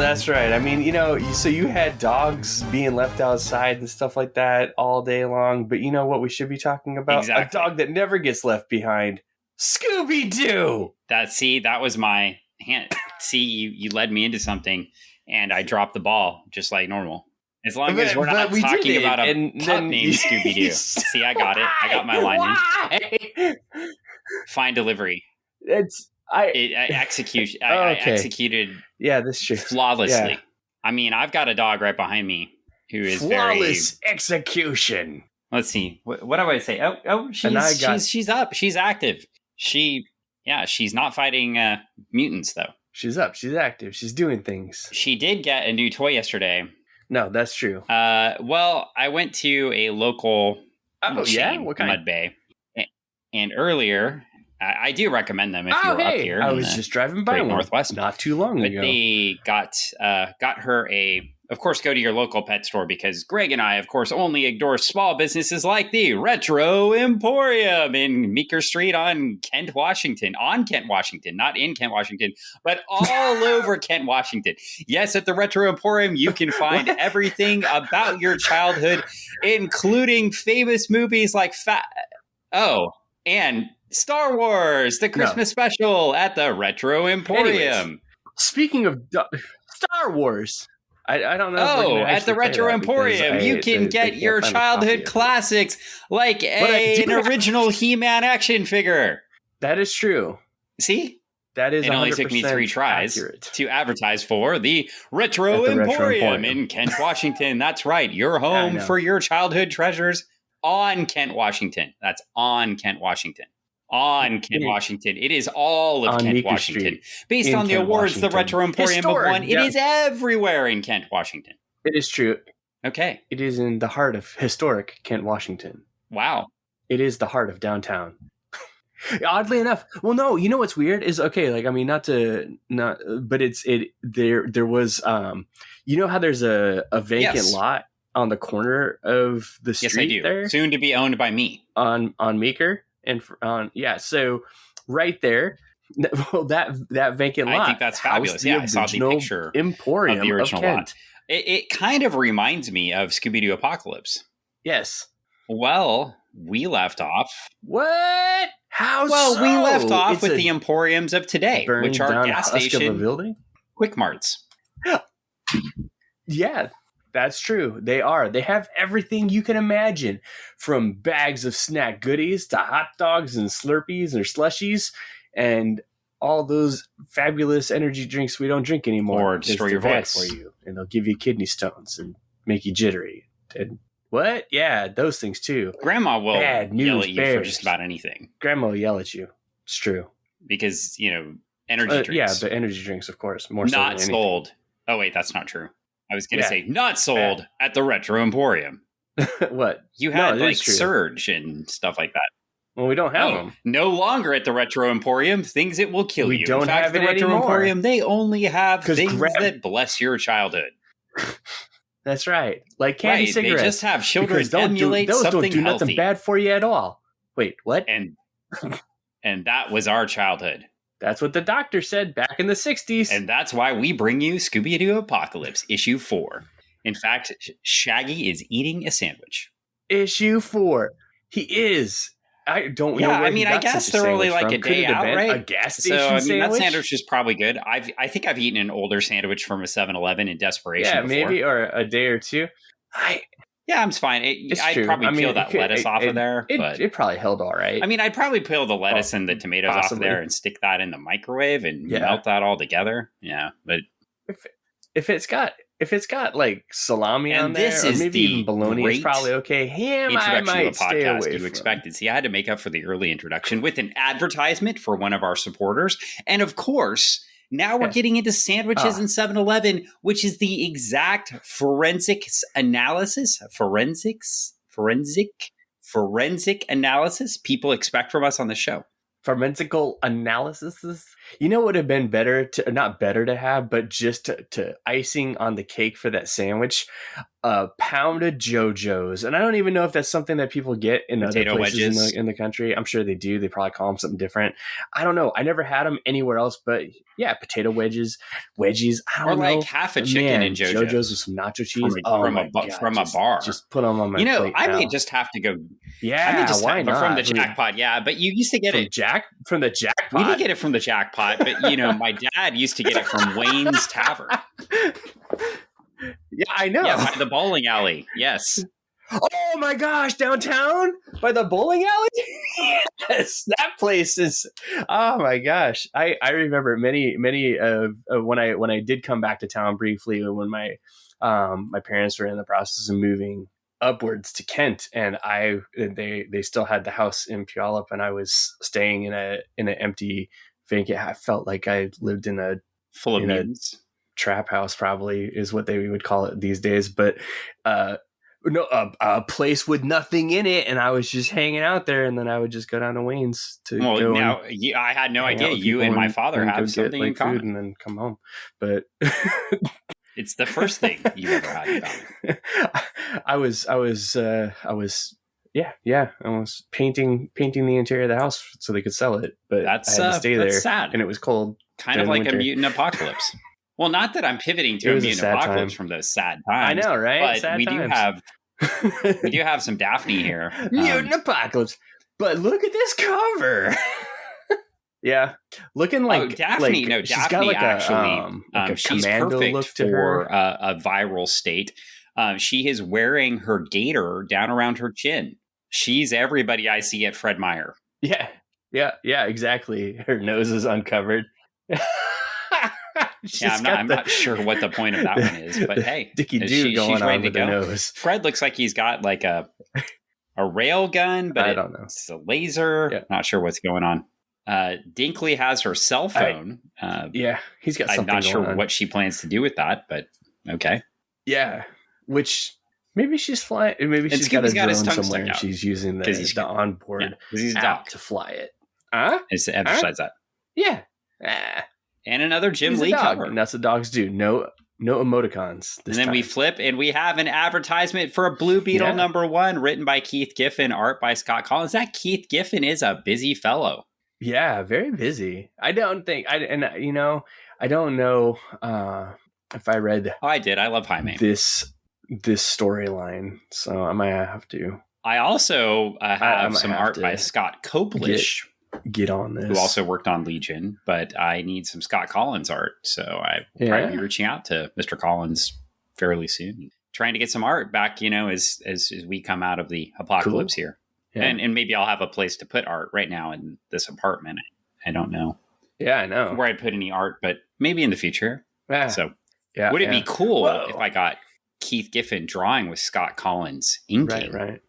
that's right. I mean, so you had dogs being left outside and stuff like that all day long. But you know what we should be talking about? Exactly. A dog that never gets left behind. Scooby-Doo! That was my hand. See, you led me into something, and I dropped the ball just like normal. As long as we're not talking about a pup named Scooby-Doo. See, I got it. I got my line in. Fine delivery. I executed this shit flawlessly. Yeah. I mean, I've got a dog right behind me who is flawless execution. Let's see. What do I say? Oh, she's up. She's active. She's not fighting mutants though. She's up. She's active. She's doing things. She did get a new toy yesterday. No, that's true. Well, I went to a local chain, what kind? Mudbay, and earlier I do recommend them if you're up here. I was just driving by Northwest not too long ago. They got her of course, go to your local pet store because Greg and I, of course, only ignore small businesses like the Retro Emporium in Meeker Street on Kent, Washington. On Kent, Washington. Not in Kent, Washington, but all over Kent, Washington. Yes, at the Retro Emporium, you can find everything about your childhood, including famous movies like and Star Wars, the Christmas special at the Retro Emporium. Anyways, speaking of Star Wars... I don't know. At the Retro Emporium, you can get your childhood classics like an original He-Man action figure. That is true. See? That is 100% It only took me 3 tries accurate. To advertise for the Retro Emporium in Kent, Washington. That's right. Your home for your childhood treasures on Kent, Washington. That's on Kent, Washington. On Kent, Washington. It is all of Kent, Meeker Washington. Street Based on the awards Washington. The Retro Emporium have won, it is everywhere in Kent, Washington. It is true. Okay. It is in the heart of historic Kent, Washington. Wow. It is the heart of downtown. Oddly enough. Well, no, you know what's weird is, okay, like, I mean, but there was, you know how there's a vacant lot on the corner of the street? Yes, I do. There? Soon to be owned by me. On Meeker? And so right there, that vacant lot. I think that's fabulous. Yeah, I saw the picture Emporium of the original Kent. lot. It kind of reminds me of Scooby Apocalypse. Yes. Well, we left off. What? How? Well, we left off with the Emporiums of today, which are gas station building, Quick Marts. Yeah. That's true. They are. They have everything you can imagine, from bags of snack goodies to hot dogs and Slurpees or slushies and all those fabulous energy drinks we don't drink anymore. Or destroy your voice for you, and they'll give you kidney stones and make you jittery. And what? Yeah, those things too. Grandma will yell at you for just about anything. Grandma will yell at you. It's true. Because, energy drinks. Yeah, the energy drinks, of course. More so not than sold. Oh, wait, that's not true. I was going to say, not sold at the Retro Emporium. What? You had Surge and stuff like that. Well, we don't have them. No longer at the Retro Emporium. Things that will kill you. We don't In fact, have the it Retro anymore. Emporium, they only have things that bless your childhood. That's right. Like candy cigarettes. They just have children emulate those something don't do healthy. Nothing bad for you at all. Wait, what? And that was our childhood. That's what the doctor said back in the 60s. And that's why we bring you Scooby Apocalypse, issue 4. In fact, Shaggy is eating a sandwich. Issue 4. He is. I don't know. I mean, I guess they're only like a day out, right? A gas station sandwich? that sandwich is probably good. I think I've eaten an older sandwich from a 7-Eleven in desperation before. Maybe, or a day or two. I'm fine. I'd probably peel that lettuce off of there. But it probably held all right. I mean, I'd probably peel the lettuce and the tomatoes off of there and stick that in the microwave and melt that all together. Yeah, but if it's got like salami on there, this or is maybe even bologna, it's probably okay. Ham, I might stay away from. Expected. See, I had to make up for the early introduction with an advertisement for one of our supporters, and of course. Now we're getting into sandwiches and 7-Eleven, which is the exact forensic analysis people expect from us on the show. Pharmaceutical analysis. You know what would have been better to, not better to have, but just to icing on the cake for that sandwich, a pound of JoJo's. And I don't even know if that's something that people get in Potato other places wedges. in the country. I'm sure they do. They probably call them something different. I don't know. I never had them anywhere else, but yeah, potato wedges, wedgies. I don't Or know. like half a chicken Man, in JoJo's with some nacho cheese. from a bar. Just put them on my You know, plate I now. may just have to go. I Yeah, may just why have, not? from the jackpot. Yeah, but you used to get it From the jackpot. We did get it from the jackpot, but you know, my dad used to get it from Wayne's Tavern. Yeah, I know. Yeah, by the bowling alley. Yes. Oh my gosh, downtown by the bowling alley. Yes, that place is. Oh my gosh, I remember many when I did come back to town briefly when my my parents were in the process of moving upwards to Kent, and they still had the house in Puyallup, and I was staying in an empty vacant. I felt like I lived in a full of mutants. Trap house, probably is what they would call it these days, but no, a place with nothing in it, and I was just hanging out there, and then I would just go down to Wayne's to go. Now I had no idea you and my father have something in common, and then come home. But it's the first thing you ever had in common. I was painting the interior of the house so they could sell it, but I had to stay there. Sad. And it was cold, kind of like winter. A mutant apocalypse. Well, not that I'm pivoting to a mutant apocalypse from those sad times. I know, right? But sad we times. we do have some Daphne here. Mutant apocalypse. But look at this cover. Yeah, looking like Daphne. Like, Daphne got like actually, a she's commando perfect look to for her. A viral state. She is wearing her gaiter down around her chin. She's everybody I see at Fred Meyer. Yeah, exactly. Her nose is uncovered. I'm not sure what the point of that one is, but hey, Dicky Doo going on with her nose. Fred looks like he's got like a rail gun, but I don't know. It's a laser. Yeah. Not sure what's going on. Dinkley has her cell phone. He's got something. I'm not sure what she plans to do with that, but okay. Yeah, which maybe she's flying. Maybe she's got a drone somewhere. And she's using the onboard app to fly it. Is to emphasize that. Yeah. And another Jim Lee cover. And that's what dogs do. No emoticons. And then we flip, and we have an advertisement for a Blue Beetle #1, written by Keith Giffen, art by Scott Collins. That Keith Giffen is a busy fellow. Yeah, very busy. I don't know if I read. Oh, I did. I love Jaime. This storyline, so I might have to. I also have some art by Scott Koblish. Get on this. Who also worked on Legion, but I need some Scott Collins art, so I will probably be reaching out to Mr. Collins fairly soon, trying to get some art back. As we come out of the apocalypse here, and maybe I'll have a place to put art right now in this apartment. I don't know. Yeah, I know where I'd put any art, but maybe in the future. Yeah. So, would it be cool if I got Keith Giffen drawing with Scott Collins inking? Right.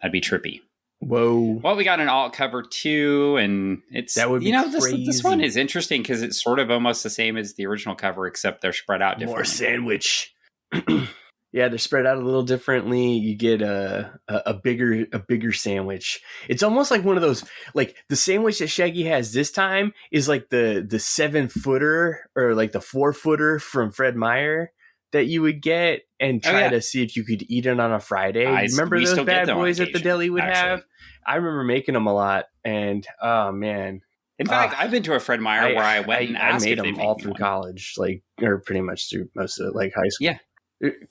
That'd be trippy. Whoa. Well, we got an alt cover too, and that would be crazy. This one is interesting because it's sort of almost the same as the original cover, except they're spread out differently. More sandwich. Yeah, they're spread out a little differently. You get a bigger sandwich. It's almost like one of those, like the sandwich that Shaggy has this time is like the 7-footer or like the 4-footer from Fred Meyer that you would get and try to see if you could eat it on a Friday. Remember those bad boys at the deli would have? I remember making them a lot, and oh man! In fact, I've been to a Fred Meyer where I went and asked made if them all through college, or pretty much through most of high school. Yeah.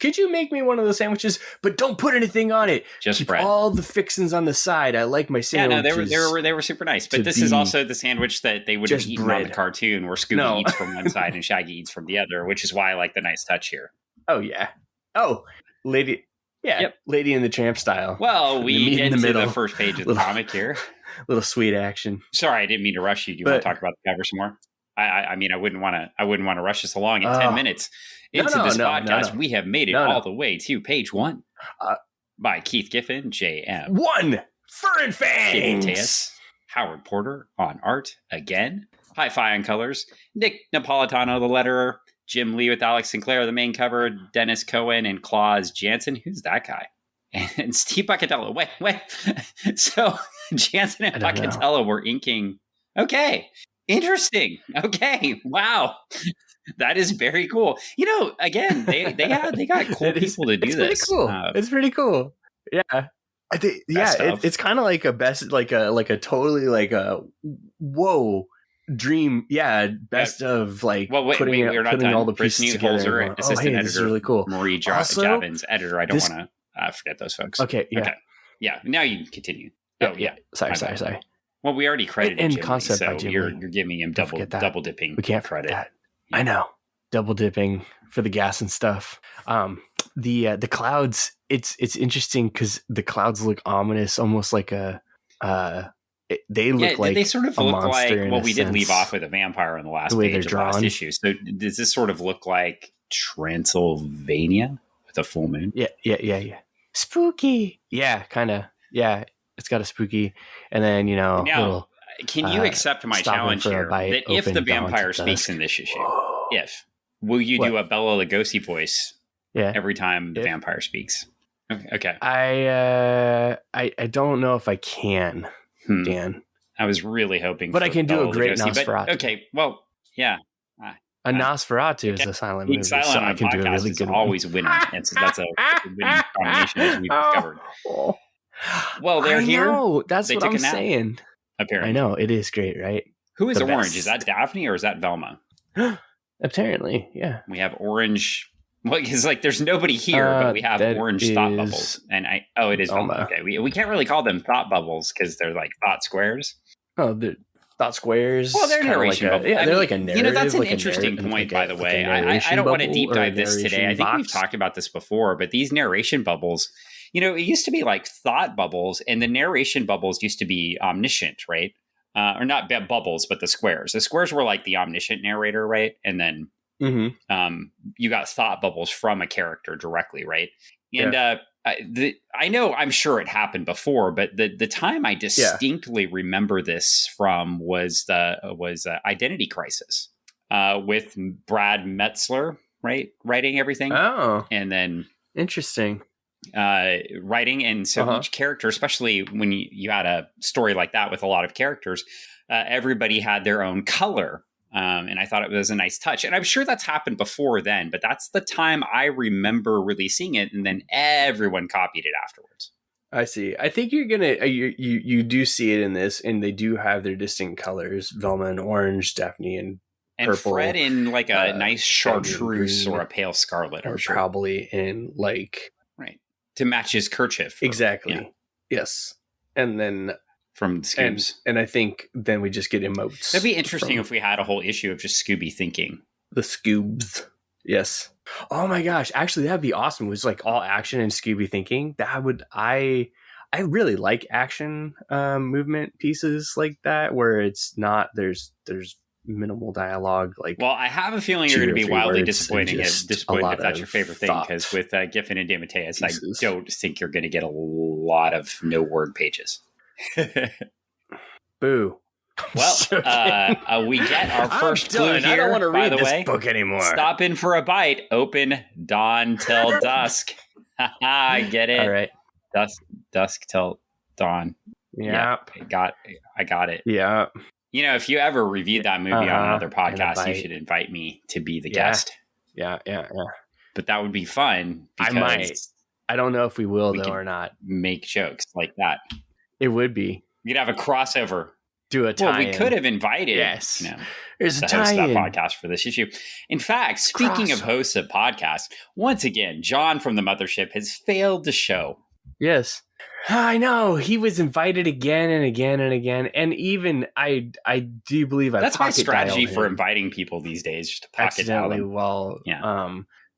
Could you make me one of those sandwiches, but don't put anything on it? Just keep bread. all the fixins on the side. I like my sandwiches. Yeah, no, they were super nice. But this is also the sandwich that they would have eaten on the cartoon, where Scooby eats from one side and Shaggy eats from the other, which is why I like the nice touch here. Oh yeah. Oh, lady. Yeah, Lady in the Tramp style. Well, we get to the first page of the comic here. Little sweet action. Sorry, I didn't mean to rush you. Do you want to talk about the cover some more? I mean, I wouldn't want to rush us along in 10 minutes into this podcast. No. We have made it all the way to page 1 by Keith Giffen, J.M. 1 Fur and Fangs. Howard Porter on art again. Hi-Fi on colors. Nick Napolitano, the letterer. Jim Lee with Alex Sinclair, the main cover. Dennis Cohen and Claus Jansen. Who's that guy? And Steve Buccatello. Wait. So Jansen and Buccatello were inking Okay. Interesting. Okay. Wow. That is very cool. Again, they got cool people to do it's this. Pretty cool. It's pretty cool. Yeah. I think it's kind of like a best like a totally like a whoa dream. Yeah, best of like putting all the pieces together. And going, assistant editor, this is really cool. Marie Javins, editor. I don't want to forget those folks. Okay. Yeah. Now you can continue. Yeah. Sorry. Well, we already credited and Jim concept Lee, so by Jim you're Lee. giving him double dipping. We can't credit. That. Yeah. I know, double dipping for the gas and stuff. The clouds. It's interesting because the clouds look ominous, almost like they look like they sort of look like. Well, we did leave sense. off with a vampire on the last page of the last issue. So does this sort of look like Transylvania with a full moon? Yeah. Spooky. Yeah, kind of. Yeah. It's got a spooky, and then now, can you accept my challenge here that if the vampire speaks in this issue, will you do a Bela Lugosi voice? Yeah. Every time the vampire speaks. Okay. I don't know if I can, Dan. I was really hoping, but I can do a great Nosferatu. But, okay, well, yeah. A Nosferatu is a silent movie, so I can do a really good one. Always winning. That's a winning combination, as we've discovered. Well, they're here. That's what I'm saying. Apparently. I know. It is great, right? Who is Orange? Is that Daphne or is that Velma? Apparently, yeah. We have Orange. Well, because there's nobody here, but we have orange thought bubbles. And it is Velma. Okay, we can't really call them thought bubbles because they're like thought squares. Oh, they're thought squares. Well, they're narration bubbles. Yeah, they're like a narrative. That's an interesting point, by the way. I don't want to deep dive this today. I think we've talked about this before, but these narration bubbles, it used to be like thought bubbles, and the narration bubbles used to be omniscient, right? Or not bubbles, but the squares. The squares were like the omniscient narrator, right? And then you got thought bubbles from a character directly, right? And I know, I'm sure it happened before, but the time I distinctly remember this from was Identity Crisis with Brad Metzler, right, writing everything. Oh, and then interesting. Writing, and so each character, especially when you had a story like that with a lot of characters, everybody had their own color. And I thought it was a nice touch. And I'm sure that's happened before then, but that's the time I remember really seeing it. And then everyone copied it afterwards. I see. I think you're going to, you do see it in this, and they do have their distinct colors. Velma in orange, Daphne in purple. And Fred in like a nice chartreuse or a pale scarlet. Or probably in like... Right. To match his kerchief. Exactly. Yeah. Yes. And then... From Scoobs. And I think then we just get emotes. That'd be interesting if we had a whole issue of just Scooby thinking. The Scoobs. Yes. Oh my gosh. Actually, that'd be awesome. It was like all action and Scooby thinking. I really like action movement pieces like that, where it's not, there's minimal dialogue. Well, I have a feeling you're going to be wildly disappointed if that's your favorite thing, because with Giffen and DeMatteis, I don't think you're going to get a lot of no word pages. Boo. Well, we get our first clue here. I don't want to read this way. book anymore. Stop in for a bite. Open dawn till dusk. I get it. All right. Dusk till dawn. Yep. I got it. Yeah. If you ever reviewed that movie on another podcast, you should invite me to be the guest. Yeah. But that would be fun. I might. I don't know if we will, though, or not. Make jokes like that. It would be. You'd have a crossover. Do a tie-in. Well, we could have invited there's a host of that tie-in podcast for this issue. In fact, speaking of hosts of podcasts, once again, John from the Mothership has failed to show. Yes. I know. He was invited again and again and again. And even I do believe that's my strategy for inviting people these days, just to pocket dial them while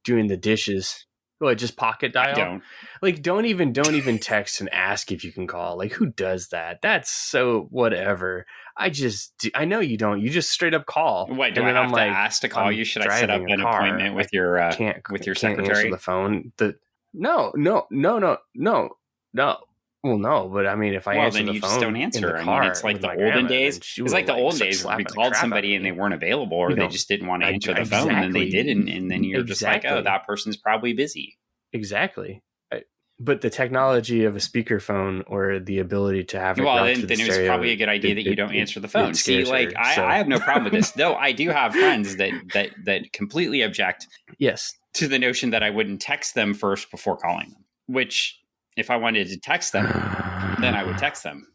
doing the dishes. What, just pocket dial? Don't even text and ask if you can call. Like, who does that? That's so whatever. I know you don't. You just straight up call. What, do I have to ask to call you? Should I set up an appointment with your secretary? Answer the phone. No. Well, no, but I mean, if I answer then the you phone, just don't answer. It's like the olden days. It's like the old days when we called somebody and they weren't available, or they just didn't want to answer the phone, and then they didn't, and then you're just like, oh, that person's probably busy. Exactly. But the technology of a speakerphone or the ability to have it Well, route then through the it was stereo, probably a good idea that you don't answer the phone. it See, scares like her, so. I have no problem with this, though. I do have friends that completely object Yes. to the notion that I wouldn't text them first before calling them. Which, if I wanted to text them, then I would text them.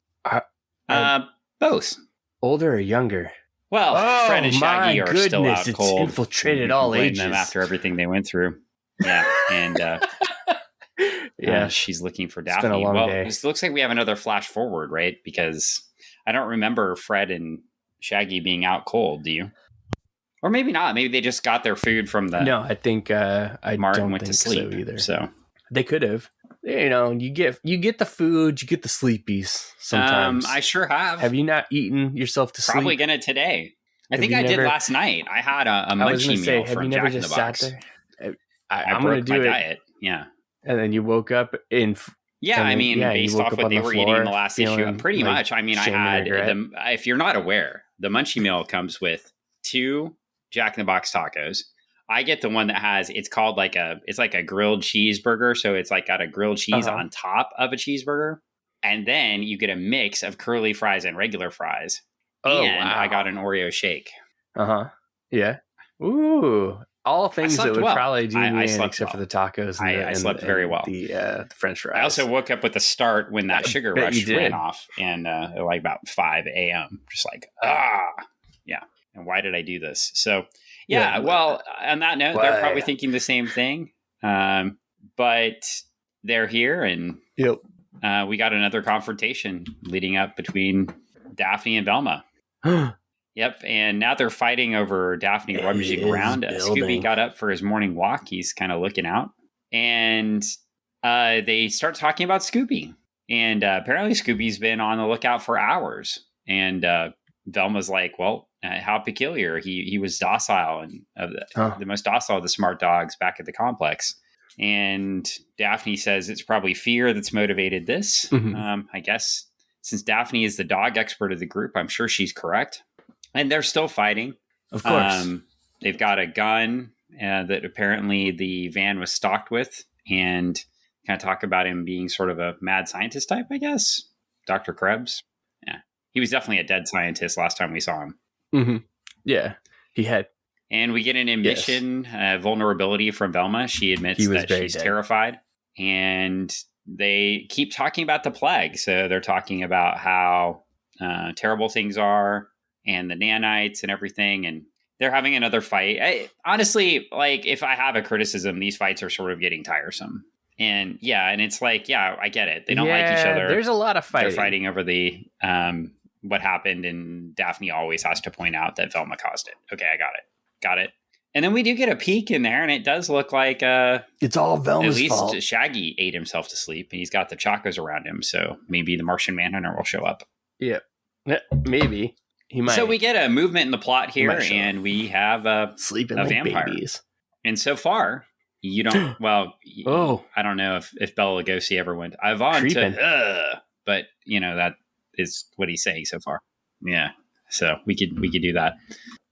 Both. Older or younger? Well, Fred and Shaggy are still out it's cold. infiltrated You all blame ages. them after everything they went through. Yeah, and yeah, she's looking for It's Daphne. been a long Well, day. it looks like we have another flash forward, right? Because I don't remember Fred and Shaggy being out cold. Do you? Or maybe not. Maybe they just got their food from the. No, I think I Martin don't went think to sleep so either. So they could have. You know, you get the food, you get the sleepies sometimes. I sure have. Have you not eaten yourself to sleep? Probably gonna today. I think I did last night. I had a munchie meal have from you never Jack in the just Box. sat there? I'm going to broke do my it. diet. Yeah. And then you woke up in. Yeah, I mean, you based woke off up what on they the were floor eating in the last issue, feeling pretty like much. I mean, I shame and had regret. them. If you're not aware, the munchie meal comes with 2 Jack in the Box tacos. I get the one that has, it's called it's like a grilled cheeseburger. So it's like got a grilled cheese on top of a cheeseburger. And then you get a mix of curly fries and regular fries. Oh, and wow. I got an Oreo shake. Yeah. Ooh. All things that would probably do me in except for the tacos. And I slept very well. The French fries. I also woke up with a start when that sugar rush ran off, and like about 5 a.m. Just like, yeah. And why did I do this? So, yeah. Well, on that note, they're probably thinking the same thing. But they're here, and we got another confrontation leading up between Daphne and Velma. Yep, and now they're fighting over Daphne rummaging around. Scooby got up for his morning walk. He's kind of looking out. And they start talking about Scooby. And apparently Scooby's been on the lookout for hours. And Velma's like, well, how peculiar. He was docile and the most docile of the smart dogs back at the complex. And Daphne says it's probably fear that's motivated this. Mm-hmm. I guess since Daphne is the dog expert of the group, I'm sure she's correct. And they're still fighting. Of course. They've got a gun that apparently the van was stocked with, and kind of talk about him being sort of a mad scientist type, I guess. Dr. Krebs. Yeah. He was definitely a dead scientist last time we saw him. Mm-hmm. Yeah, he had. And we get an admission, vulnerability from Velma. She admits that she's terrified. And they keep talking about the plague. So they're talking about how terrible things are, and the nanites and everything, and they're having another fight. Honestly, like, if I have a criticism, these fights are sort of getting tiresome. And and it's like, I get it. They don't like each other. There's a lot of fighting. They're fighting over the what happened, and Daphne always has to point out that Velma caused it. Okay, I got it. And then we do get a peek in there, and it does look like it's all Velma's fault. At least Shaggy ate himself to sleep, and he's got the chacos around him, so maybe the Martian Manhunter will show up. Yeah, maybe. He might. So we get a movement in the plot here, and we have a vampire. Babies. And so far, you don't. Well, I don't know if Bela Lugosi ever went. I've on to, but that is what he's saying so far. Yeah, so we could do that.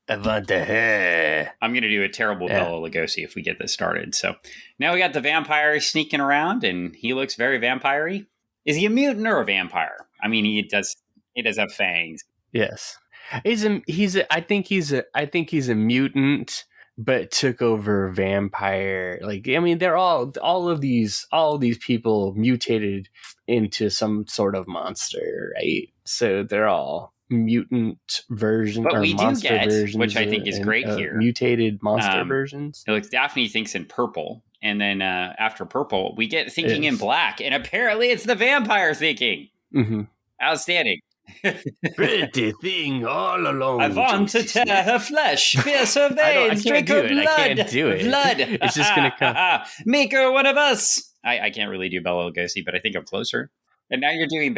I'm going to do a terrible Bela Lugosi if we get this started. So now we got the vampire sneaking around, and he looks very vampire-y. Is he a mutant or a vampire? I mean, he does have fangs. Yes. I think he's a mutant, but took over vampire. Like, I mean, they're all of these people mutated into some sort of monster, right? So they're all mutant versions, but we do get, versions, which I think is great here, mutated monster versions. Like Daphne thinks in purple, and then after purple, we get thinking in black, and apparently it's the vampire thinking. Mm-hmm. Outstanding. Pretty thing all along. I want to tear her flesh, pierce her veins, drink her blood. I can't do it. Blood. It's just going to come. Make her one of us. I can't really do Bela Lugosi, but I think I'm closer. And now you're doing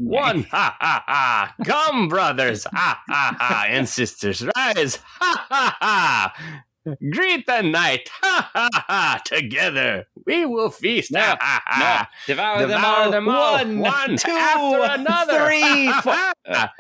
one. Ha ha ha! Come, brothers! Ha ha ha! And sisters, rise! Ha ha ha! Greet the night! Ha ha ha! Together we will feast! Ha ha ha! Devour them all! One, two, after another! 3, 4. Ha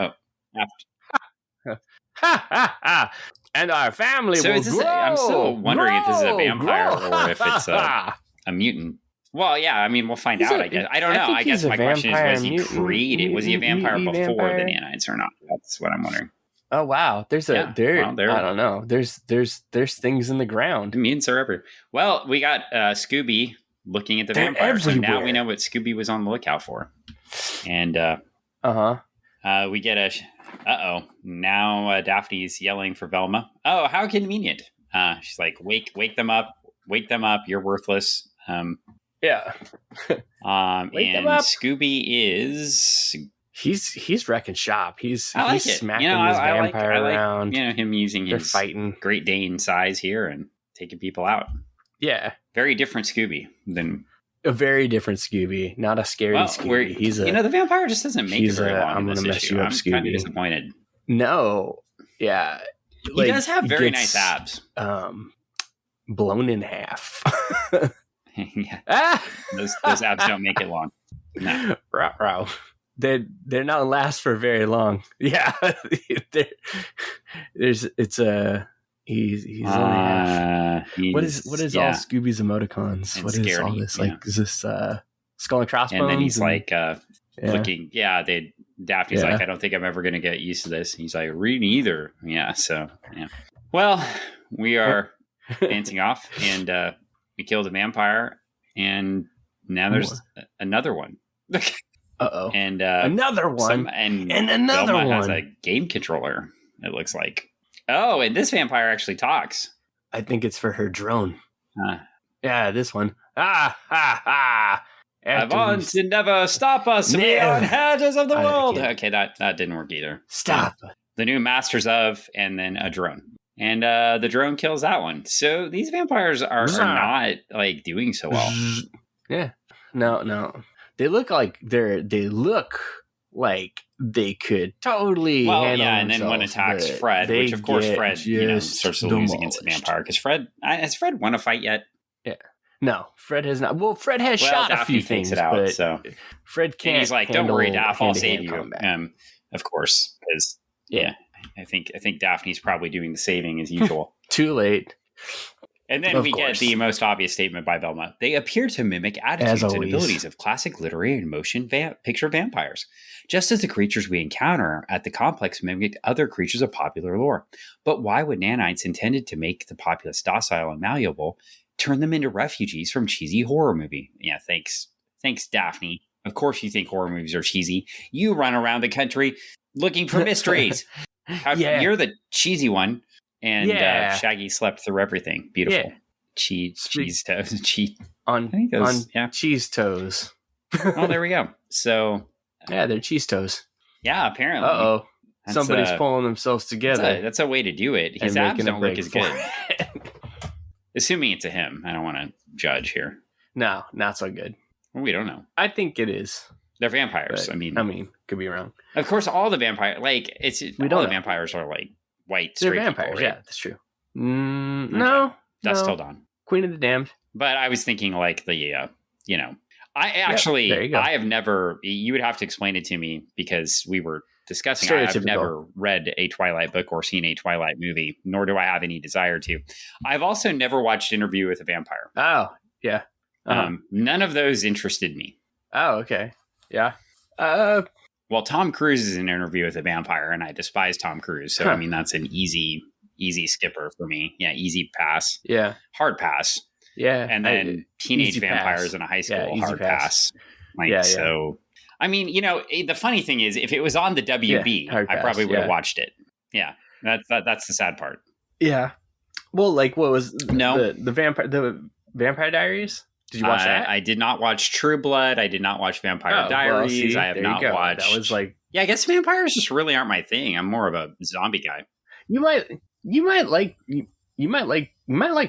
ha ha! And our family will grow. I'm still wondering if this is a vampire or if it's a mutant. Well, yeah, I mean, we'll find He's out, a- I guess. I don't know. think I guess he's a my question is, vampire was he mutant, created? Was he a vampire mutant before the vampire? nanites or not? That's what I'm wondering. Oh wow, there's Yeah, well, I don't know. There's things in the ground. The mutants are everywhere. Well, we got Scooby looking at the They're vampires. So now everywhere. we know what Scooby was on the lookout for. And we get now Daphne's yelling for Velma. Oh, how convenient. She's like, wake them up. You're worthless. Yeah. Wake them And up. Scooby is... He's wrecking shop. He's it. smacking I his like vampire around. him using They're his fighting. Great Dane size here and taking people out. Yeah. Very different Scooby than... A very different Scooby, not a scary Scooby. He's a the vampire just doesn't make it very long. I'm in gonna this mess issue. you up, I'm Scooby. kind of disappointed. No. Yeah. He does have very nice abs. Blown in half. Yeah. Those abs don't make it long. No. Row. They're not last for very long. Yeah. He's only half. What is all Scooby's emoticons? And what is all this? Like, is this skull and crossbones? And then he's looking. Yeah, Daphne's like, I don't think I'm ever going to get used to this. He's like, read either. Yeah. So yeah. Well, we are dancing off, and we killed a vampire, and now there's another one. Uh-oh. And another one. And another Velma one. has a game controller, it looks like. Oh, and this vampire actually talks. I think it's for her drone. Yeah, this one. Ha ha! Avaunt and never stop us. We are hedges of the world. Okay, that didn't work either. Stop. The new Masters of, and then a drone. And the drone kills that one. So these vampires are not like doing so well. Yeah. No. They look like they could totally handle and then one attacks Fred, which of course Fred starts to lose against the vampire because has Fred won a fight yet? Yeah. No, Fred has not. Well, Fred has shot Daphne a few things, it out, but so Fred can't. And he's like, "Don't worry, Daph, I'll save you." Of course, because I think Daphne's probably doing the saving as usual. Too late. And then we get the most obvious statement by Velma. They appear to mimic attitudes and abilities of classic literary and motion picture vampires, just as the creatures we encounter at the complex mimicked other creatures of popular lore. But why would nanites intended to make the populace docile and malleable turn them into refugees from cheesy horror movie? Yeah, thanks, Daphne. Of course you think horror movies are cheesy. You run around the country looking for mysteries. You're the cheesy one. And Shaggy slept through everything. Beautiful. Yeah. Cheese toes. On cheese toes. Oh, there we go. So yeah, they're cheese toes. Yeah, apparently. Uh-oh. Somebody's pulling themselves together. That's a way to do it. His abs don't look as good. Assuming it's a him. I don't want to judge here. No, not so good. Well, we don't know. I think it is. They're vampires. But, I mean, could be wrong. Of course, all the vampires, the vampires are like white, straight vampires, people, right? Yeah, that's true. No. That's still Dawn. Queen of the Damned. But I was thinking like I have never, you would have to explain it to me because we were discussing, I've never read a Twilight book or seen a Twilight movie, nor do I have any desire to. I've also never watched Interview with a Vampire. Oh, yeah. None of those interested me. Oh, okay. Yeah. Well, Tom Cruise is in Interview with a Vampire, and I despise Tom Cruise. So, I mean, that's an easy skipper for me. Yeah, easy pass. Yeah. Hard pass. Yeah. And then teenage vampires in a high school, hard pass. So, I mean, the funny thing is, if it was on the WB, I probably would have watched it. Yeah. That's the sad part. Yeah. Well, like, what was the Vampire Diaries? Did you watch that? I did not watch True Blood. I did not watch Vampire Diaries. I have not watched. That was like, I guess vampires just really aren't my thing. I'm more of a zombie guy. You might like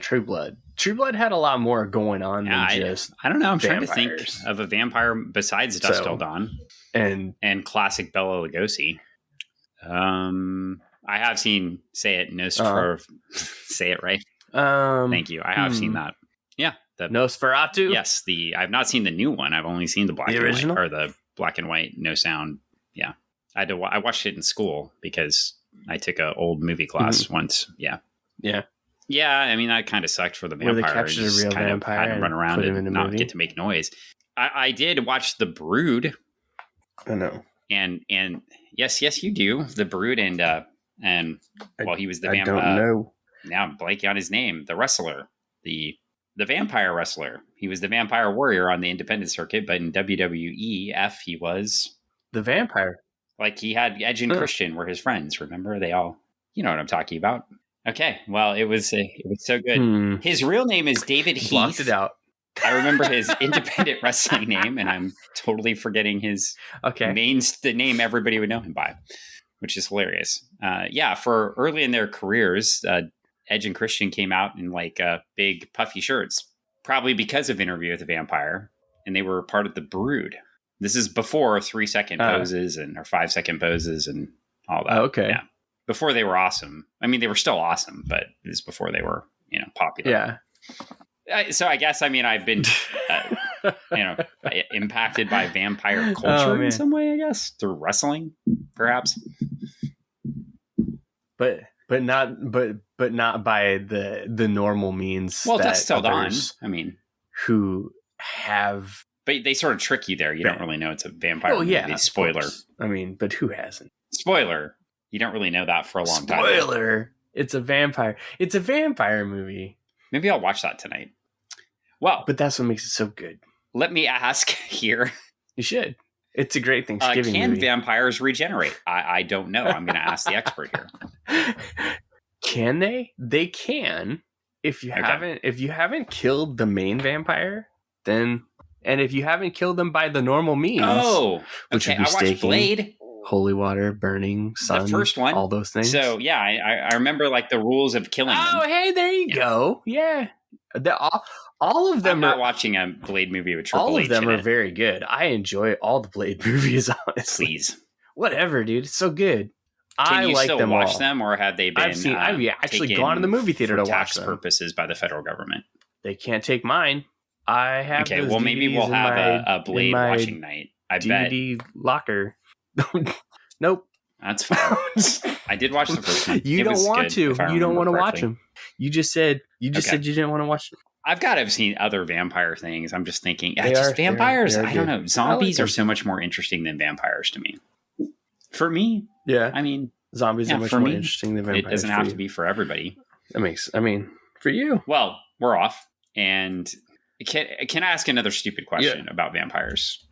True Blood. True Blood had a lot more going on than just. I don't know. I'm vampires. trying to think of a vampire besides Dusk Till Dawn and classic Bela Lugosi. I have seen Say It Say It Right. Thank you. I have seen that. Yeah. Nosferatu? Yes, I've not seen the new one. I've only seen the black and white, or the black and white, no sound. Yeah, I watched it in school because I took an old movie class once. Yeah. Yeah, I mean, that kind of sucked for the Where they vampire. captured a Just real kind of vampire had to and run around put him in and a not movie. get to make noise. I did watch The Brood, I know. and yes, you do. The Brood, and well, he was the I vampire. don't know. Now I'm blanking on his name. The wrestler, the vampire wrestler. He was the vampire warrior on the independent circuit, but in WWEF, he was The vampire. like he had Edge and Christian were his friends. Remember, they all, you know what I'm talking about. Okay, well, it was so good. His real name is David Heath. Blocked it out. I remember his independent wrestling name, and I'm totally forgetting his the name everybody would know him by, which is hilarious. Yeah, for early in their careers, Edge and Christian came out in like big puffy shirts, probably because of Interview with the Vampire, and they were part of the Brood. This is before 3-second poses or 5-second poses and all that. Okay. Yeah. Before they were awesome. I mean, they were still awesome, but it was before they were, popular. Yeah. So I guess, I've been, impacted by vampire culture in some way, I guess, through wrestling, perhaps. But not by the normal means. Well, that's still on. Who have. But they sort of trick you there. You don't really know it's a vampire movie. Yeah. Spoiler. But who hasn't? Spoiler. You don't really know that for a long time. Spoiler. It's a vampire. It's a vampire movie. Maybe I'll watch that tonight. Well, but that's what makes it so good. Let me ask here. You should. It's a great Thanksgiving movie. Can vampires regenerate? I don't know. I'm going to ask the expert here. Can they? They can. If you haven't killed the main vampire, then, and if you haven't killed them by the normal means, which would be I watched Blade. Holy water, burning, sun, the first one, all those things. So yeah, I remember like the rules of killing them. Oh, hey, there you go. Yeah, all of them. I'm not watching a Blade movie with Triple H. All of them are very good. I enjoy all the Blade movies. Honestly, please, whatever, dude. It's so good. Can you like still them watch all. them, or have they been? I've actually gone to the movie theater to watch them. Tax purposes by the federal government. They can't take mine. I have. Okay, well, maybe we'll have a Blade watching night. I DVD bet. Locker. Nope. That's fine. I did watch the first one. You don't want to. You don't want to watch them. You just said you didn't want to watch them. I've got to have seen other vampire things. I'm just thinking, vampires. I don't know. Zombies are so much more interesting than vampires to me. For me, yeah. Zombies are much more interesting than vampires. It doesn't have to be for everybody. For you. Well, we're off. And can I ask another stupid question about vampires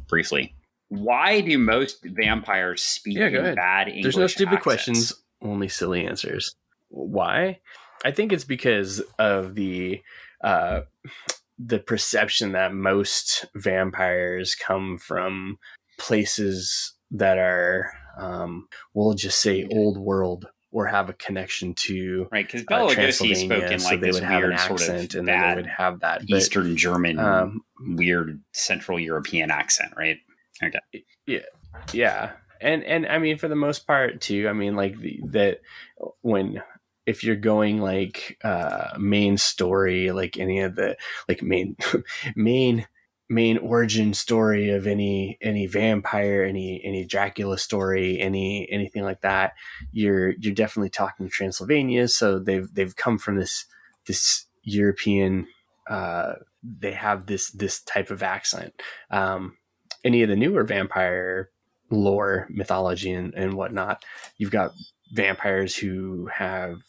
briefly? Why do most vampires speak in bad English? There's no stupid accents? Questions, only silly answers. Why? I think it's because of the perception that most vampires come from places that are, we'll just say, old world, or have a connection to because Bela Lugosi spoke in like this weird sort of and then they would have that Eastern German, weird Central European accent, right? Okay. Yeah. And for the most part too, if you're going like main story, like any of the like main origin story of any vampire, any Dracula story, anything like that, you're definitely talking Transylvania. So they've come from this European, they have this type of accent. Any of the newer vampire lore, mythology, and whatnot, you've got vampires who have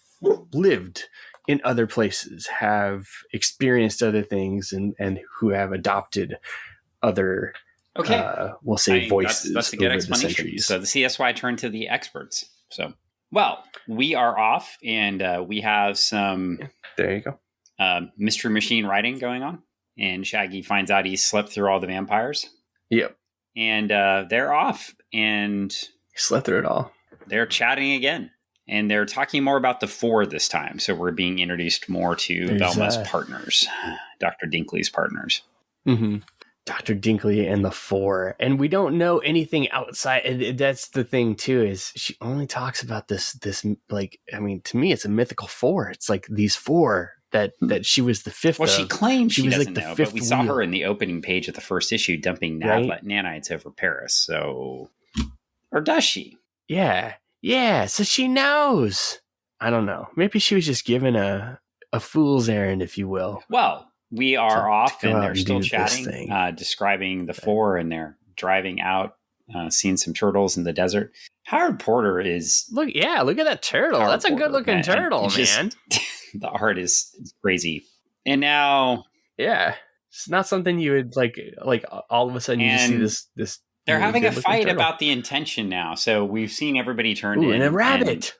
lived in other places, have experienced other things, and who have adopted other, we'll say, voices. That's a good explanation. So see, that's why I turn to the experts. So, well, we are off, and we have some. There you go. Mystery Machine writing going on, and Shaggy finds out he slept through all the vampires. Yep. And they're off, and he slept through it all. They're chatting again, and they're talking more about the Four this time. So we're being introduced more to Velma's partners, Dr. Dinkley's partners. Mm-hmm. Dr. Dinkley and the Four, and we don't know anything outside. And that's the thing too, is she only talks about this like, to me, it's a mythical four. It's like these four. That she was the fifth. Well, she claims she doesn't like know, but we saw her in the opening page of the first issue dumping nanites over Paris. So, or does she? Yeah. So she knows. I don't know. Maybe she was just given a fool's errand, if you will. Well, we are off go and out they're and still do this chatting, thing. describing the four, and they're driving out, seeing some turtles in the desert. Howard Porter is Look at that turtle. Howard That's a Porter, good looking man. turtle, Just- man. the art is crazy. And now Yeah, it's not something you would like all of a sudden you just see And this. they're really having a good-looking fight turtle. about the intention now. So we've seen everybody turned Ooh, in. and a rabbit.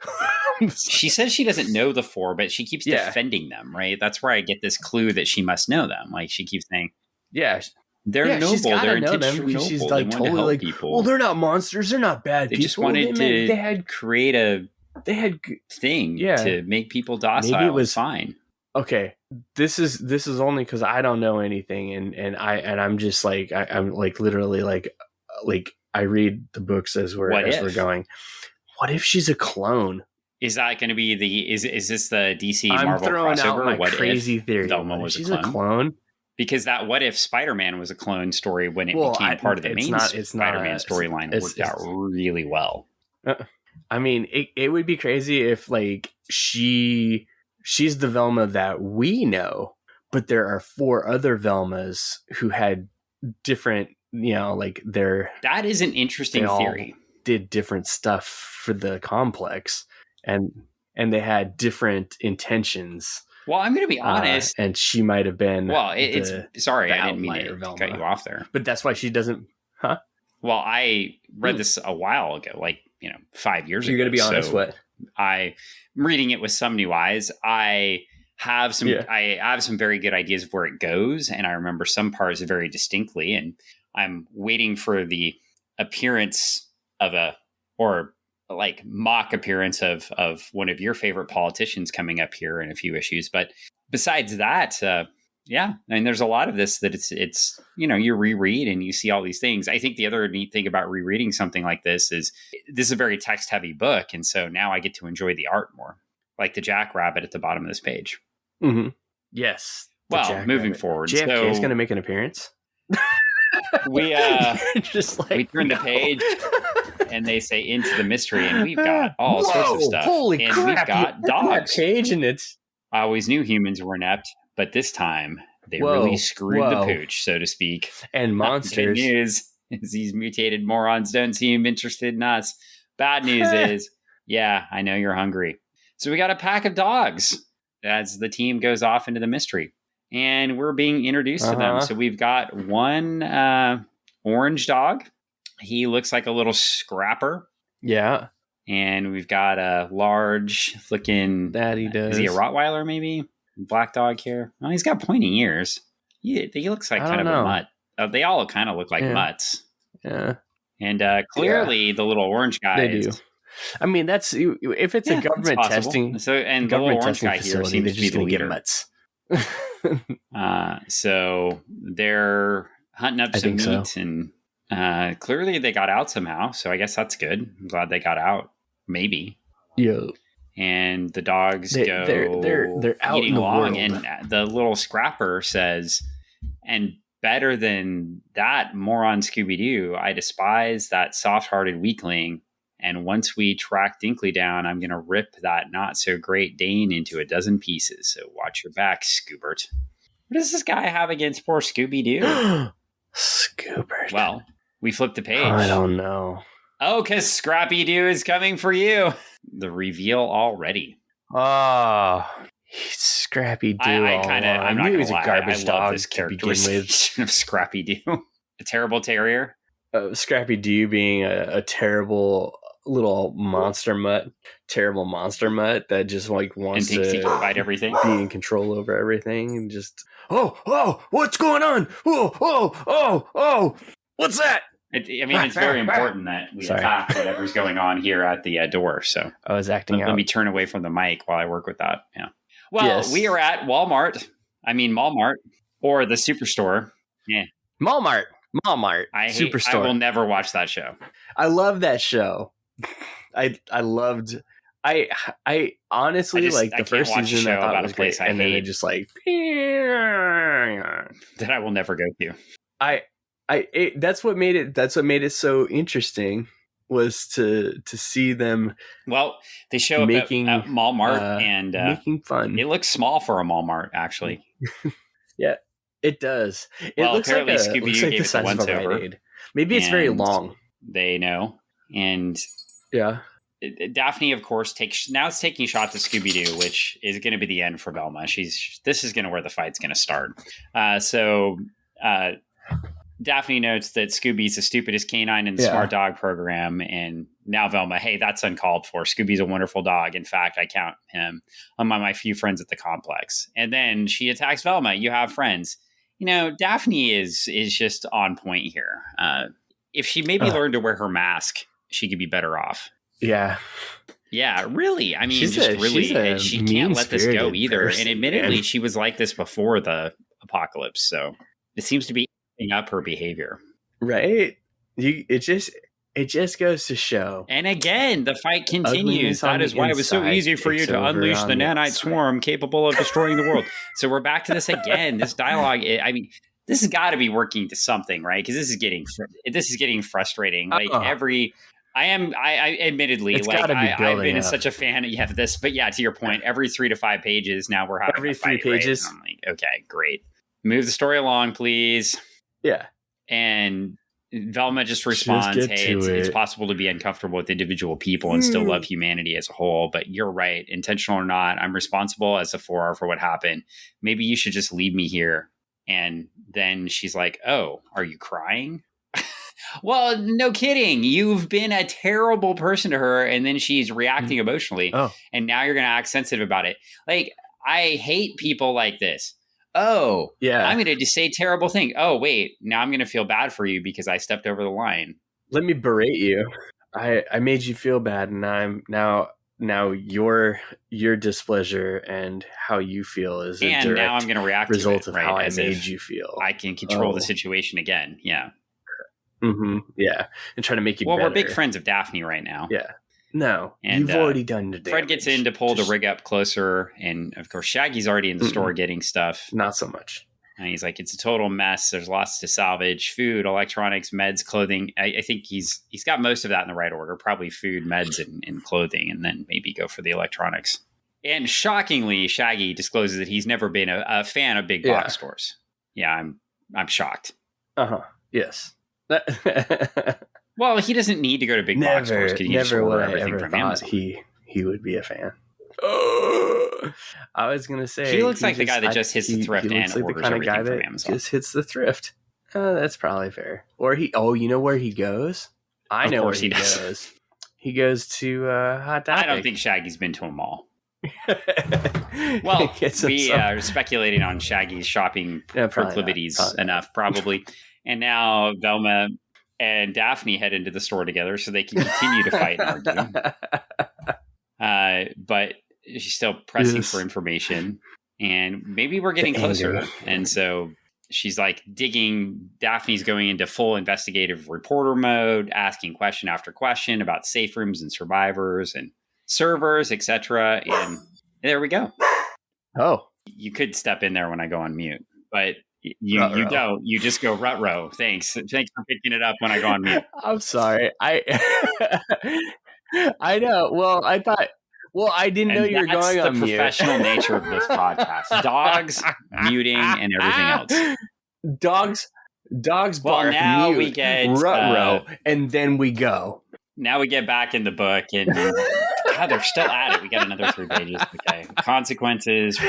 She says she doesn't know the four, but she keeps Yeah. defending them, right? That's where I get this clue that she must know them. Like she keeps saying, Yeah, they're yeah, she's noble. gotta They're know them intentionally because noble. she's They like want to totally help like, people. well, they're not monsters. They're not bad They people. just wanted to they had create a they had thing Yeah. to make people docile. Maybe it was fine. Okay, this is only because I don't know anything, and I'm just like I'm like literally like I read the books as we're going. What if she's a clone? Is that going to be the is this the DC I'm Marvel throwing crossover? out my What crazy if theory. Velma What if was she's a clone? Because that what if Spider-Man was a clone story when it became part of the main Spider-Man storyline worked out really well. I mean, it would be crazy if like she's the Velma that we know, but there are 4 other Velmas who had different, like that is an interesting theory. Did different stuff for the complex, and they had different intentions. Well, I'm going to be honest, and she might have been. Well, it's sorry, I didn't mean to Velma. cut you off there, but that's why she doesn't. Huh? Well, I read this a while ago, like 5 years ago. You're going to be honest. So what? I'm reading it with some new eyes. I have some. Yeah. I have some very good ideas of where it goes, and I remember some parts very distinctly. And I'm waiting for the appearance of like mock appearance of one of your favorite politicians coming up here in a few issues. But besides that, yeah, I mean, there's a lot of this that it's you reread and you see all these things. I think the other neat thing about rereading something like this is a very text heavy book, and so now I get to enjoy the art more, like the Jackrabbit at the bottom of this page. Mm-hmm. Yes. Well, moving forward, JFK is going to make an appearance. We just like we turn the page and they say into the mystery, and we've got all sorts of stuff. Holy and crap! We've got dogs. Page and it's. I always knew humans were inept, but this time they really screwed the pooch, so to speak. And monsters. Good news is these mutated morons don't seem interested in us. Bad news is, yeah, I know you're hungry. So we got a pack of dogs as the team goes off into the mystery. And we're being introduced to them. So we've got one orange dog. He looks like a little scrapper. Yeah. And we've got a large looking... That he does. Is he a Rottweiler, maybe? Black dog here. Oh, he's got pointy ears. He looks like kind of a mutt. They all kind of look like mutts. Yeah. And clearly the little orange guy They do. I mean, that's... If it's a government testing... So, and the little orange guy here seems to be the leader. Get mutts. So they're hunting up some meat, and clearly they got out somehow. So I guess that's good. I'm glad they got out. Maybe. Yeah. And the dogs they're out eating in the along, world. and the little scrapper says, "And better than that, moron Scooby-Doo, I despise that soft-hearted weakling. And once we track Dinkley down, I'm going to rip that not-so-great Dane into a dozen pieces. So watch your back, Scoobert." What does this guy have against poor Scooby-Doo? Scoobert. Well, we flipped the page. I don't know. Oh, because Scrappy-Doo is coming for you. The reveal already. Oh, Scrappy-Doo. I knew he was a garbage dog this to begin with. Of Scrappy-Doo. A terrible terrier. Scrappy-Doo being a terrible little monster mutt, that just like wants and thinks he can fight everything, be in control over everything, and just what's going on? Oh, what's that? It's very important that we attack whatever's going on here at the door. So I was acting out. Let me turn away from the mic while I work with that. Yeah. Well, we are at Walmart, or the Superstore. Yeah. Malmart. Superstore. I will never watch that show. I love that show. I honestly like the first season. I thought it was great, and then it just like that I will never go to. That's what made it so interesting. was to see them Well, they show up making at Walmart, and making fun. it looks small for a Walmart, actually. Yeah, it does. It Well, looks like apparently looks Scooby-Doo like gave the it the size of a Rite once-over, Aid. Maybe it's very and long. they know. And Yeah. Daphne, of course, it's taking shots at Scooby-Doo, which is going to be the end for Velma. This is going to where the fight's going to start. So Daphne notes that Scooby's the stupidest canine in the smart dog program, and now Velma, hey, that's uncalled for. Scooby's a wonderful dog. In fact, I count him among my few friends at the complex. And then she attacks Velma. You have friends. Daphne is just on point here. If she maybe learned to wear her mask, she could be better off. Yeah. Yeah, really. I mean, She can't let this go either. Person, and admittedly, man. she was like this before the apocalypse. So it seems to be up her behavior. Right? It just goes to show. And again, the fight continues. That is why it was so easy for you to unleash the nanite swarm capable of destroying the world. So we're back to this again. This dialogue, this has got to be working to something, right? Because this is getting frustrating. Like I admittedly, it's like I've been up. such a fan of this, but yeah, to your point, every 3 to 5 pages now we're having every a fight, 3 pages. Right? I'm like, okay, great, move the story along, please. Yeah, and Velma just responds, "Hey, it's possible to be uncomfortable with individual people and still love humanity as a whole, but you're right, intentional or not, I'm responsible as a 4R for what happened. Maybe you should just leave me here." And then she's like, "Oh, are you crying?" Well, no kidding. You've been a terrible person to her, and then she's reacting emotionally, and now you're going to act sensitive about it. Like, I hate people like this. Oh, yeah. I'm going to just say terrible thing. Oh, wait, now I'm going to feel bad for you because I stepped over the line. Let me berate you. I made you feel bad, and I'm now your displeasure and how you feel is a direct now I'm going to react result to it, of right? how I made you feel. I can control the situation again. Yeah. Mm-hmm. Yeah, and try to make you better. We're big friends of Daphne right now. Yeah. No, and, you've already done the damage. Fred gets in to pull the rig up closer, and of course Shaggy's already in the store getting stuff. Not so much. And he's like, it's a total mess. There's lots to salvage: food, electronics, meds, clothing. I think he's got most of that in the right order. Probably food, meds, and clothing, and then maybe go for the electronics. And shockingly, Shaggy discloses that he's never been a fan of big box stores. Yeah, I'm shocked. Yes. Well, he doesn't need to go to big box stores because he just order everything from Amazon. He would be a fan. I was gonna say he looks like the guy that just hits the thrift and like orders the kind of guy everything that from Amazon. just hits the thrift. That's probably fair. Or you know where he goes? I know where he goes. He goes to Hot Topic. I don't think Shaggy's been to a mall. Well, we are speculating on Shaggy's shopping proclivities enough, probably. And now Velma and Daphne head into the store together so they can continue to fight and argue. But she's still pressing for information. And maybe we're getting closer. And so she's like digging. Daphne's going into full investigative reporter mode, asking question after question about safe rooms and survivors and servers, etc. And there we go. Oh. You could step in there when I go on mute, but you don't. You just go rut-row. Thanks for picking it up when I go on mute. I'm sorry. I know. Well, I didn't know you were going on mute. That's the professional nature of this podcast. Dogs, muting, and everything else. Dogs bark, now mute, we get rut-row, and then we go. Now we get back in the book, and God, they're still at it. We got another 3 pages. Okay, consequences.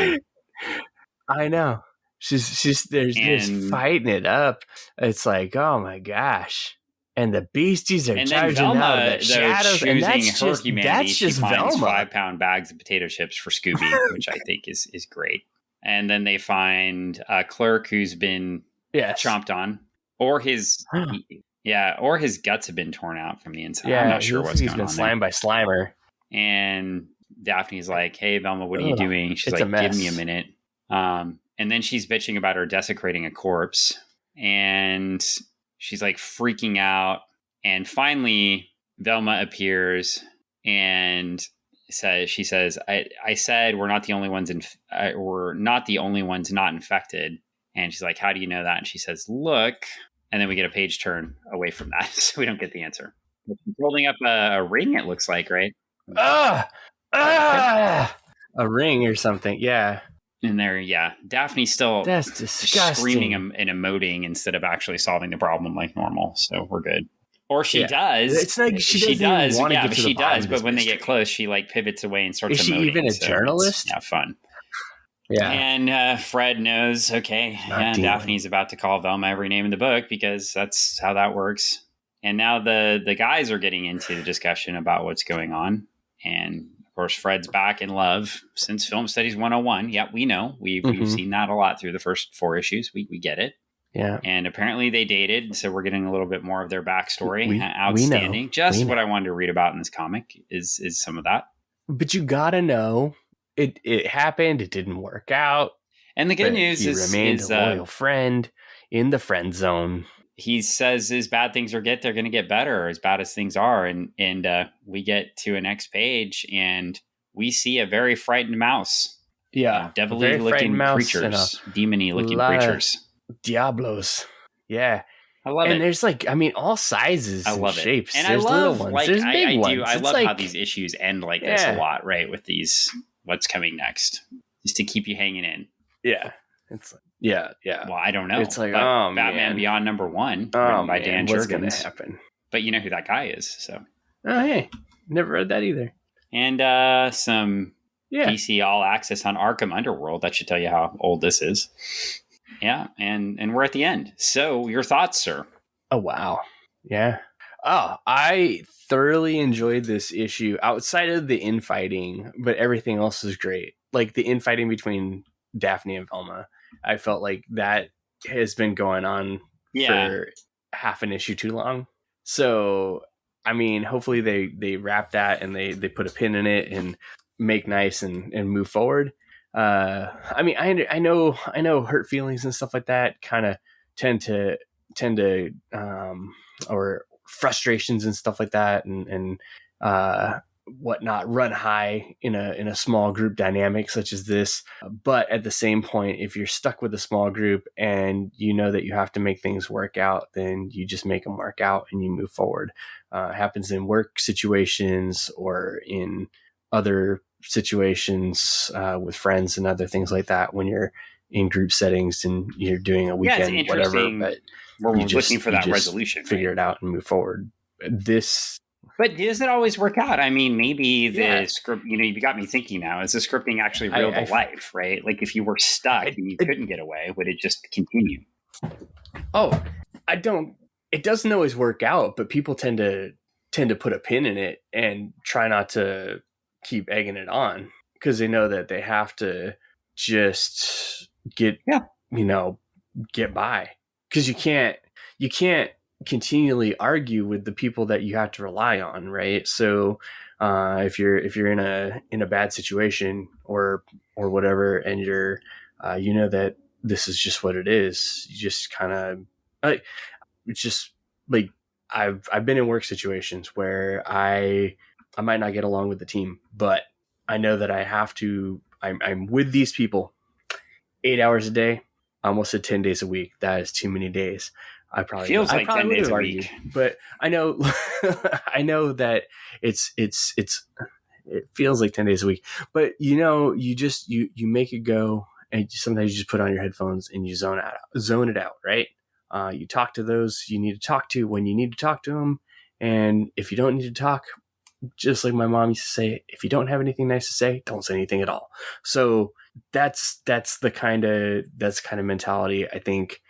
I know. They're just fighting it up. It's like, oh my gosh. And the beasties are charging out of the shadows. And that's just humanity. She finds Velma. 5-pound bags of potato chips for Scooby, which I think is great. And then they find a clerk who's been chomped on, or his guts have been torn out from the inside. I'm not sure what's going on. He's been slimed by Slimer. And Daphne's like, hey, Velma, what are you doing? She's like, give me a minute. And then she's bitching about her desecrating a corpse. And she's like freaking out. And finally, Velma appears and she says, I said we're not the only ones not infected. And she's like, how do you know that? And she says, look. And then we get a page turn away from that. So we don't get the answer. She's holding up a ring, it looks like, right? Ah, ah, a ring or something. Yeah, And there, yeah, Daphne's still that's screaming disgusting. and emoting instead of actually solving the problem like normal. So we're good. Or she Yeah, does. it's like she She doesn't even does. want to Yeah, get but to the she bottom does. of But this when they get mystery. close, she like pivots away and starts Is she emoting. even a So it's, journalist? yeah, fun. Yeah, And Fred knows, okay, not yeah, dealing. Daphne's about to call Velma every name in the book because that's how that works. And now the guys are getting into the discussion about what's going on. And of course, Fred's back in love since Film Studies 101. Yeah, we know. We've seen that a lot through the first 4 issues. We get it. Yeah. And apparently they dated, so we're getting a little bit more of their backstory. We Outstanding. know. Just We know. what I wanted to read about in this comic is some of that. But you gotta know it happened. It didn't work out. And the good But news he remained a loyal friend in the friend zone. He says as bad things are they're going to get better, as bad as things are. And we get to a next page and we see a very frightened mouse. Yeah. Devilly looking creatures, demony looking creatures. Diablos. Yeah. I love and it. There's like, I mean, all sizes and shapes. And there's I love, little ones. like, there's big ones. I love like, how these issues end like this a lot, right? With these, what's coming next, just to keep you hanging in. Yeah. It's like, yeah. Well, I don't know. It's like, Batman Beyond #1, written by Dan Jurgens. What's going to happen? But you know who that guy is, so. Oh, hey. Never read that either. And some DC All Access on Arkham Underworld. That should tell you how old this is. Yeah, and we're at the end. So, your thoughts, sir? Oh, wow. Yeah. Oh, I thoroughly enjoyed this issue outside of the infighting, but everything else is great. Like the infighting between Daphne and Velma. I felt like that has been going on for half an issue too long. So, I mean, hopefully they wrap that and they put a pin in it and make nice and move forward. I mean, I know hurt feelings and stuff like that kind of tend to or frustrations and stuff like that and whatnot run high in a small group dynamic such as this. But at the same point, if you're stuck with a small group and you know that you have to make things work out, then you just make them work out and you move forward. It happens in work situations or in other situations with friends and other things like that when you're in group settings and you're doing a weekend, whatever. But we're looking for that resolution. Figure it out and move forward. But does it always work out? I mean, maybe the script, you got me thinking now, is the scripting actually real to life, right? Like if you were stuck and you couldn't get away, would it just continue? Oh, it doesn't always work out, but people tend to put a pin in it and try not to keep egging it on because they know that they have to just get by because you can't continually argue with the people that you have to rely on, right? So if you're in a bad situation or whatever and you're you know that this is just what it is, you just kind of it's just like I've been in work situations where I might not get along with the team, but I know that I have to I'm with these people 8 hours a day, almost 10 days a week. That is too many days. I probably 10 days a week, but I know I know that it feels like 10 days a week, but you make it go, and sometimes you just put on your headphones and you zone it out, right? You talk to those you need to talk to when you need to talk to them, and if you don't need to talk, just like my mom used to say, if you don't have anything nice to say, don't say anything at all. So that's the kind of mentality I think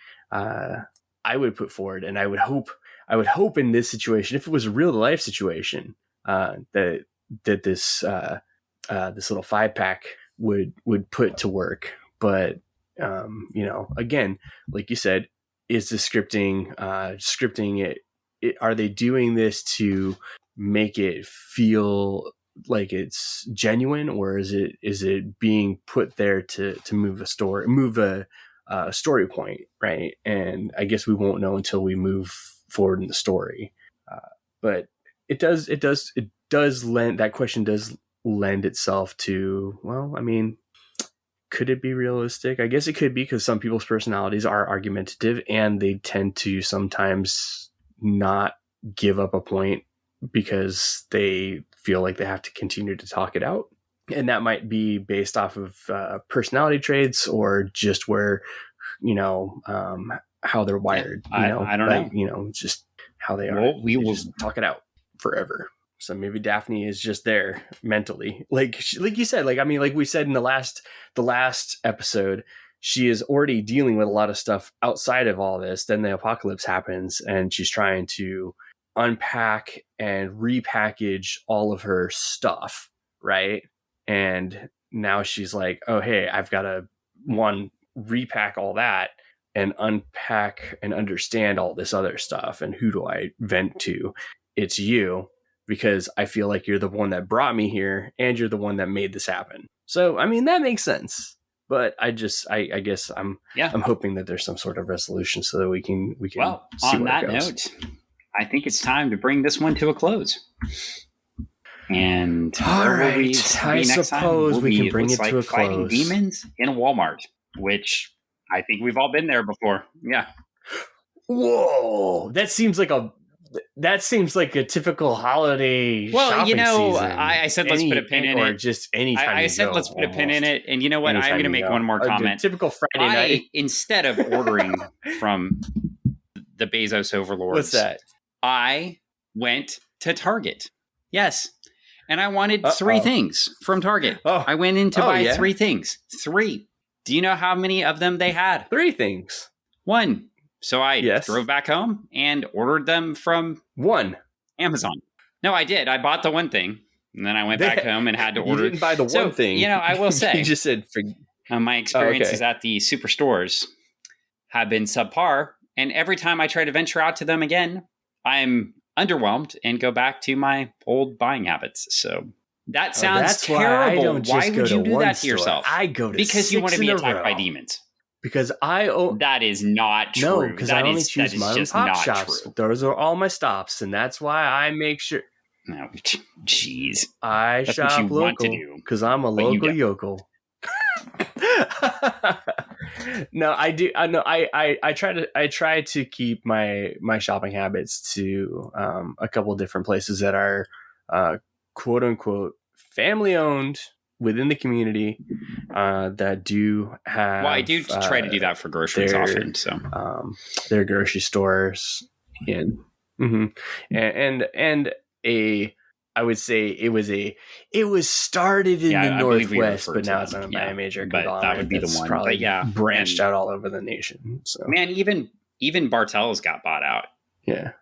I would put forward, and I would hope in this situation, if it was a real life situation, that this little 5-pack would put to work. But again, like you said, is the scripting it? Are they doing this to make it feel like it's genuine, or is it being put there to move a story point, right? And I guess we won't know until we move forward in the story. But it does lend, that question does lend itself to, well, I mean, could it be realistic? I guess it could be, because some people's personalities are argumentative and they tend to sometimes not give up a point because they feel like they have to continue to talk it out. And that might be based off of personality traits or just where, how they're wired. I don't know. Just how they are. Well, we will just talk it out forever. So maybe Daphne is just there mentally, like you said. Like we said in the last episode, she is already dealing with a lot of stuff outside of all this. Then the apocalypse happens, and she's trying to unpack and repackage all of her stuff, right? And now she's like, oh, hey, I've got to repack all that and unpack and understand all this other stuff. And who do I vent to? It's you, because I feel like you're the one that brought me here and you're the one that made this happen. So, that makes sense. But I guess I'm hoping that there's some sort of resolution so that we can well, see on that note, I think it's time to bring this one to a close. And all right, I suppose we can bring it to a close. Fighting demons in a Walmart, which I think we've all been there before. Yeah. Whoa, that seems like a typical holiday. Well, shopping season. I said let's put a pin in it, or just any time. I said let's put a pin in it, and you know what? I'm going to make one more comment. Typical Friday night. Instead of ordering from the Bezos overlords, what's that? I went to Target. Yes. And I wanted 3 things from Target. I went in to buy 3 things. 3. Do you know how many of them they had? 3 things. 1. So I drove back home and ordered them from Amazon. No, I did. I bought the 1 thing. And then I went back home and had to order. You didn't buy the 1 thing. I will say. You just said. My experiences at the superstores have been subpar. And every time I try to venture out to them again, I'm underwhelmed and go back to my old buying habits. So that sounds terrible. Why would you do that to yourself? I go to because you want to be attacked by demons. Because that is not true. No, because I only choose mom and pop shops. True. Those are all my stops, and that's why I make sure. No, jeez. That's shop local because I'm a local yokel. No, I do. I know. I try to keep my shopping habits to a couple of different places that are quote unquote family owned within the community that do have. Well, I do try to do that for groceries often. So their grocery stores and I would say it was started in the Northwest, but now it's owned by a major conglomerate. That would be the one. Probably branched out all over the nation. So man, even Bartell's got bought out. Yeah.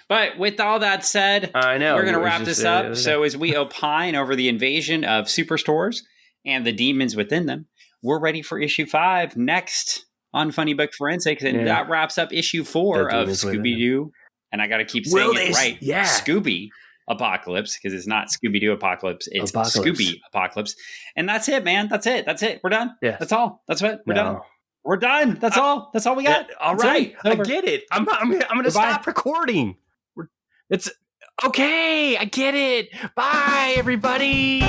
But with all that said, I know we're going to wrap this up. So as we opine over the invasion of superstores and the demons within them, we're ready for issue 5 next on Funny Book Forensics, and that wraps up issue 4 of Scooby-Doo. And I got to keep saying it right. Yeah. Scooby Apocalypse, because it's not Scooby-Doo Apocalypse. It's Scooby Apocalypse. And that's it, man. That's it. We're done. Yeah. That's all. That's it. We're done. We're done. That's all. That's all we got. All right. I get it. I'm going to stop recording. It's okay. I get it. Bye, everybody.